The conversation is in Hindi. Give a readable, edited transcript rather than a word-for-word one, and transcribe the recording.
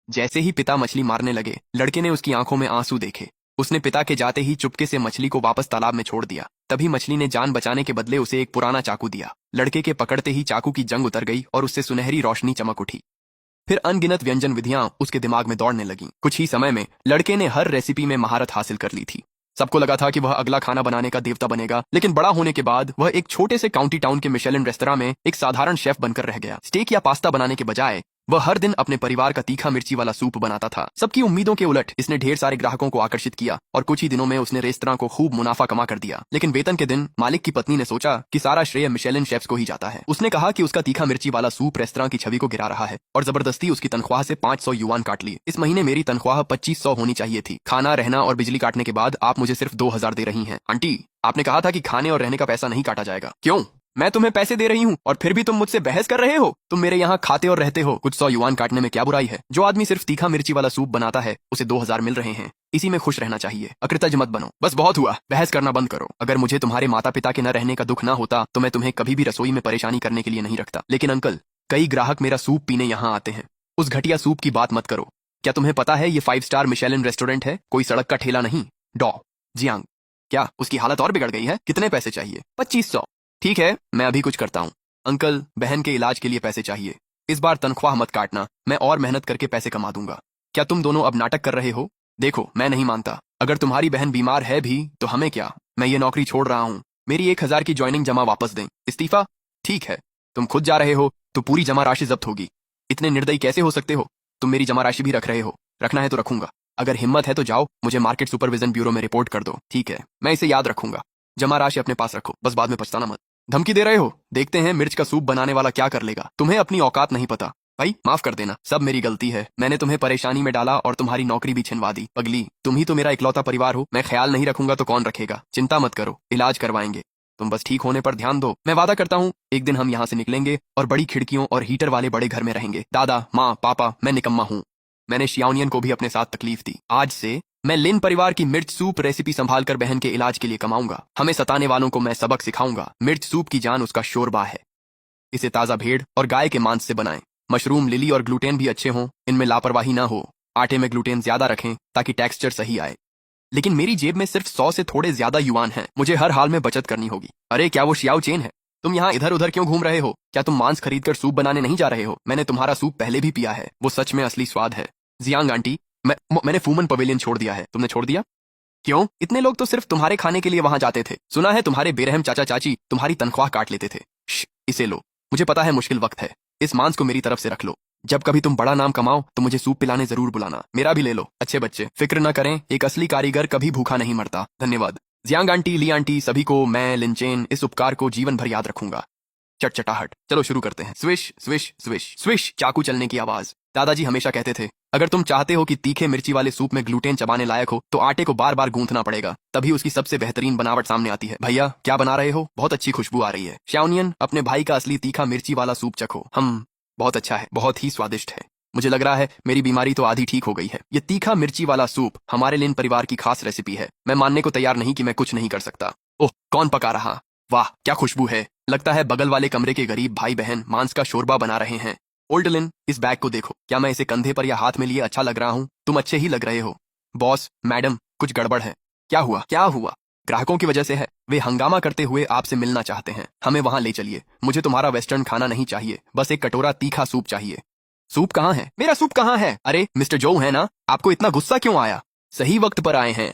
जैसे ही पिता मछली मारने लगे, लड़के ने उसकी आंखों में आंसू देखे। उसने पिता के जाते ही चुपके से मछली को वापस तालाब में छोड़ दिया। तभी मछली ने जान बचाने के बदले उसे एक पुराना चाकू दिया। लड़के के पकड़ते ही चाकू की जंग उतर गई और उससे सुनहरी रोशनी चमक उठी। फिर अनगिनत व्यंजन विधियां उसके दिमाग में दौड़ने लगीं। कुछ ही समय में लड़के ने हर रेसिपी में महारत हासिल कर ली थी। सबको लगा था कि वह अगला खाना बनाने का देवता बनेगा, लेकिन बड़ा होने के बाद वह एक छोटे से काउंटी टाउन के मिशेलिन रेस्तरां में एक साधारण शेफ बनकर रह गया। स्टेक या पास्ता बनाने के बजाय वह हर दिन अपने परिवार का तीखा मिर्ची वाला सूप बनाता था। सबकी उम्मीदों के उलट इसने ढेर सारे ग्राहकों को आकर्षित किया और कुछ ही दिनों में उसने रेस्तरां को खूब मुनाफा कमा कर दिया। लेकिन वेतन के दिन मालिक की पत्नी ने सोचा कि सारा श्रेय मिशेलिन शेफ्स को ही जाता है। उसने कहा कि उसका तीखा मिर्ची वाला सूप रेस्तरां की छवि को गिरा रहा है और जबरदस्ती उसकी तनख्वाह से 500 युआन काट लिए। इस महीने मेरी तनख्वाह 2500 होनी चाहिए थी। खाना, रहना और बिजली काटने के बाद आप मुझे सिर्फ 2000 दे रही हैं। आंटी, आपने कहा था कि खाने और रहने का पैसा नहीं काटा जाएगा। क्यों? मैं तुम्हें पैसे दे रही हूँ और फिर भी तुम मुझसे बहस कर रहे हो। तुम मेरे यहाँ खाते और रहते हो, कुछ 100 युआन काटने में क्या बुराई है? जो आदमी सिर्फ तीखा मिर्ची वाला सूप बनाता है उसे 2000 मिल रहे हैं। इसी में खुश रहना चाहिए। अकृतज्ञ मत बनो। बस बहुत हुआ, बहस करना बंद करो। अगर मुझे तुम्हारे माता पिता के न रहने का दुख ना होता तो मैं तुम्हें कभी भी रसोई में परेशानी करने के लिए नहीं रखता। लेकिन अंकल, कई ग्राहक मेरा सूप पीने यहाँ आते हैं। उस घटिया सूप की बात मत करो। क्या तुम्हें पता है ये 5 स्टार मिशेलिन रेस्टोरेंट है, कोई सड़क का ठेला नहीं। डॉ जियांग, क्या उसकी हालत और बिगड़ गई है? कितने पैसे चाहिए? 2500। ठीक है, मैं अभी कुछ करता हूँ। अंकल, बहन के इलाज के लिए पैसे चाहिए। इस बार तनख्वाह मत काटना, मैं और मेहनत करके पैसे कमा दूंगा। क्या तुम दोनों अब नाटक कर रहे हो? देखो, मैं नहीं मानता। अगर तुम्हारी बहन बीमार है भी तो हमें क्या? मैं ये नौकरी छोड़ रहा हूँ। मेरी 1000 की ज्वाइनिंग जमा वापस दें। इस्तीफा? ठीक है, तुम खुद जा रहे हो तो पूरी जमा राशि जब्त होगी। इतने निर्दयी कैसे हो सकते हो? तुम मेरी जमा राशि भी रख रहे हो। रखना है तो रखूंगा। अगर हिम्मत है तो जाओ, मुझे मार्केट सुपरविजन ब्यूरो में रिपोर्ट कर दो। ठीक है, मैं इसे याद रखूंगा। जमा राशि अपने पास रखो, बस बाद में पछताना मत। धमकी दे रहे हो? देखते हैं मिर्च का सूप बनाने वाला क्या कर लेगा। तुम्हें अपनी औकात नहीं पता। भाई, माफ कर देना, सब मेरी गलती है। मैंने तुम्हें परेशानी में डाला और तुम्हारी नौकरी भी छिनवा दी। पगली, तुम ही तो मेरा इकलौता परिवार हो। मैं ख्याल नहीं रखूंगा तो कौन रखेगा? चिंता मत करो, इलाज करवाएंगे। तुम बस ठीक होने पर ध्यान दो। मैं वादा करता हूँ एक दिन हम यहाँ से निकलेंगे और बड़ी खिड़कियों और हीटर वाले बड़े घर में रहेंगे। दादा, माँ, पापा, मैं निकम्मा हूँ। मैंने शियाओनियन को भी अपने साथ तकलीफ दी। आज से मैं लिन परिवार की मिर्च सूप रेसिपी संभाल कर बहन के इलाज के लिए कमाऊंगा। हमें सताने वालों को मैं सबक सिखाऊंगा। मिर्च सूप की जान उसका शोरबा है। इसे ताजा भेड़ और गाय के मांस से बनाएं। मशरूम, लिली और ग्लूटेन भी अच्छे हों, इनमें लापरवाही ना हो। आटे में ग्लूटेन ज्यादा रखें ताकि टेक्सचर सही आए। लेकिन मेरी जेब में सिर्फ 100 से थोड़े ज्यादा युआन हैं। मुझे हर हाल में बचत करनी होगी। अरे, क्या वो शियाओ चेन है? तुम यहाँ इधर उधर क्यों घूम रहे हो? क्या तुम मांस खरीद कर सूप बनाने नहीं जा रहे हो? मैंने तुम्हारा सूप पहले भी पिया है, वो सच में असली स्वाद है। जियांग आंटी, मैंने फूमन पवेलियन छोड़ दिया है। तुमने छोड़ दिया? क्यों? इतने लोग तो सिर्फ तुम्हारे खाने के लिए वहां जाते थे। सुना है तुम्हारे बेरहम चाचा चाची तुम्हारी तनख्वाह काट लेते थे। इसे लो। मुझे पता है मुश्किल वक्त है। इस मांस को मेरी तरफ से रख लो। जब कभी तुम बड़ा नाम कमाओ तो मुझे सूप पिलाने जरूर बुलाना। मेरा भी ले लो। अच्छे बच्चे, फिक्र न करें, एक असली कारीगर कभी भूखा नहीं मरता। धन्यवाद जियांग आंटी, ली आंटी, सभी को मैं लिनचेन इस उपकार को जीवन भर याद रखूंगा। चटचटाहट। चलो शुरू करते हैं। स्विश स्विश स्विश स्विश, चाकू चलने की आवाज। दादाजी हमेशा कहते थे, अगर तुम चाहते हो कि तीखे मिर्ची वाले सूप में ग्लूटेन चबाने लायक हो तो आटे को बार बार गूंथना पड़ेगा, तभी उसकी सबसे बेहतरीन बनावट सामने आती है। भैया, क्या बना रहे हो? बहुत अच्छी खुशबू आ रही है। शाओनियन, अपने भाई का असली तीखा मिर्ची वाला सूप चखो। हम बहुत अच्छा है, बहुत ही स्वादिष्ट है। मुझे लग रहा है मेरी बीमारी तो आधी ठीक हो गई है। ये तीखा मिर्ची वाला सूप हमारे लिन परिवार की खास रेसिपी है। मैं मानने को तैयार नहीं कि मैं कुछ नहीं कर सकता। ओह, कौन पका रहा? वाह, क्या खुशबू है। लगता है बगल वाले कमरे के गरीब भाई बहन मांस का शोरबा बना रहे हैं। ओल्ड लिन, इस बैग को देखो। क्या मैं इसे कंधे पर या हाथ में लिए अच्छा लग रहा हूँ? तुम अच्छे ही लग रहे हो। बॉस, मैडम, कुछ गड़बड़ है। क्या हुआ? क्या हुआ? ग्राहकों की वजह से है। वे हंगामा करते हुए आपसे मिलना चाहते हैं। हमें वहां ले चलिए। मुझे तुम्हारा वेस्टर्न खाना नहीं चाहिए, बस एक कटोरा तीखा सूप चाहिए। सूप कहाँ है? मेरा सूप कहाँ है? अरे मिस्टर जो है ना, आपको इतना गुस्सा क्यों आया? सही वक्त पर आए हैं।